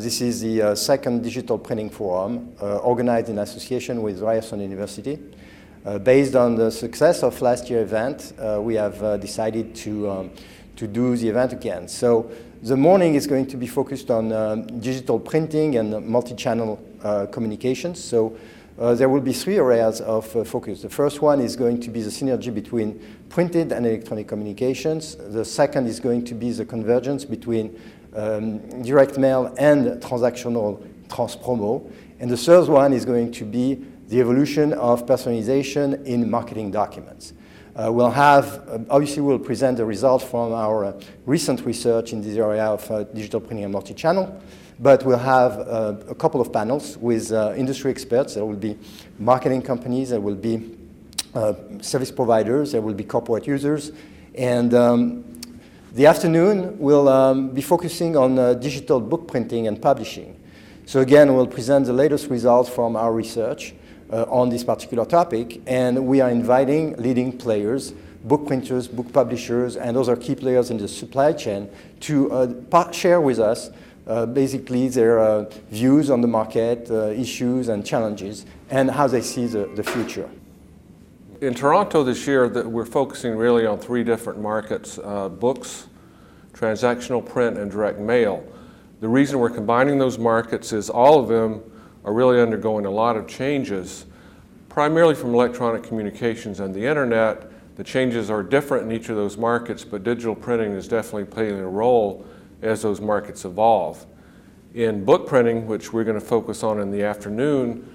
This is the second digital printing forum organized in association with Ryerson University. Based on the success of last year's event, we have decided to do the event again. So the morning is going to be focused on digital printing and multi-channel communications. So there will be three areas of focus. The first one is going to be the synergy between printed and electronic communications. The second is going to be the convergence between direct mail and transactional trans-promo. And the third one is going to be the evolution of personalization in marketing documents. Obviously we'll present the results from our recent research in this area of digital printing and multi-channel. But we'll have a couple of panels with industry experts. There will be marketing companies, there will be service providers, there will be corporate users. And the afternoon will be focusing on digital book printing and publishing. So again, we'll present the latest results from our research on this particular topic. And we are inviting leading players, book printers, book publishers, and other key players in the supply chain to share with us basically their views on the market, issues and challenges, and how they see the future. In Toronto this year, we're focusing really on three different markets, books, transactional print, and direct mail. The reason we're combining those markets is all of them are really undergoing a lot of changes, primarily from electronic communications and the internet. The changes are different in each of those markets, but digital printing is definitely playing a role as those markets evolve. In book printing, which we're going to focus on in the afternoon,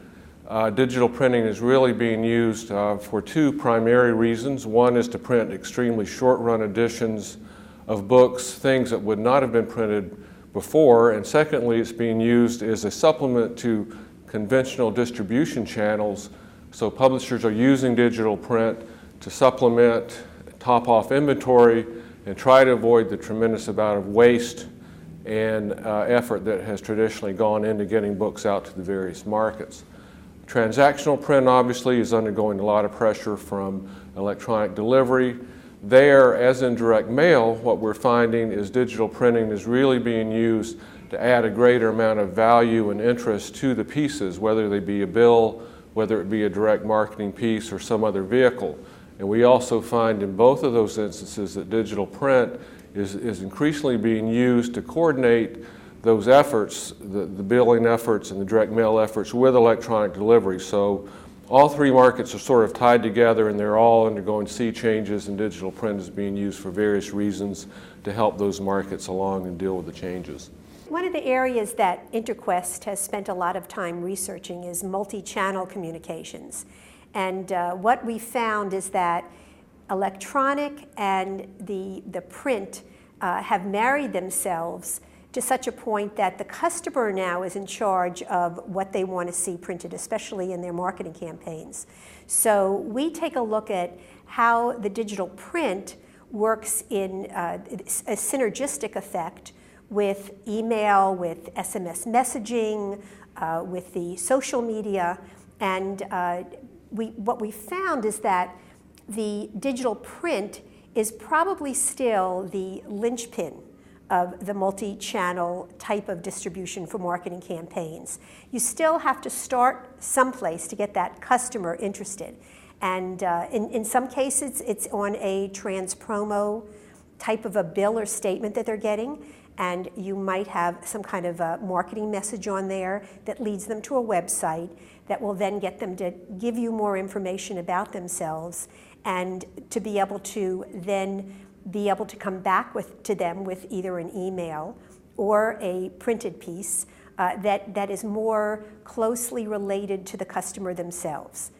digital printing is really being used for two primary reasons. One is to print extremely short-run editions of books, things that would not have been printed before, and secondly, it's being used as a supplement to conventional distribution channels. So publishers are using digital print to supplement, top off inventory, and try to avoid the tremendous amount of waste and effort that has traditionally gone into getting books out to the various markets. Transactional print obviously is undergoing a lot of pressure from electronic delivery. There, as in direct mail, what we're finding is digital printing is really being used to add a greater amount of value and interest to the pieces, whether they be a bill, whether it be a direct marketing piece or some other vehicle. And we also find in both of those instances that digital print is increasingly being used to coordinate those efforts, the billing efforts and the direct mail efforts with electronic delivery. So all three markets are sort of tied together and they're all undergoing sea changes, and digital print is being used for various reasons to help those markets along and deal with the changes. One of the areas that Interquest has spent a lot of time researching is multi-channel communications. And what we found is that electronic and the print have married themselves to such a point that the customer now is in charge of what they want to see printed, especially in their marketing campaigns. So we take a look at how the digital print works in a synergistic effect with email, with SMS messaging, with the social media, and what we found is that the digital print is probably still the linchpin of the multi-channel type of distribution for marketing campaigns. You still have to start someplace to get that customer interested. And in some cases, it's on a trans-promo type of a bill or statement that they're getting. And you might have some kind of a marketing message on there that leads them to a website that will then get them to give you more information about themselves and to be able to then be able to come back to them with either an email or a printed piece that is more closely related to the customer themselves.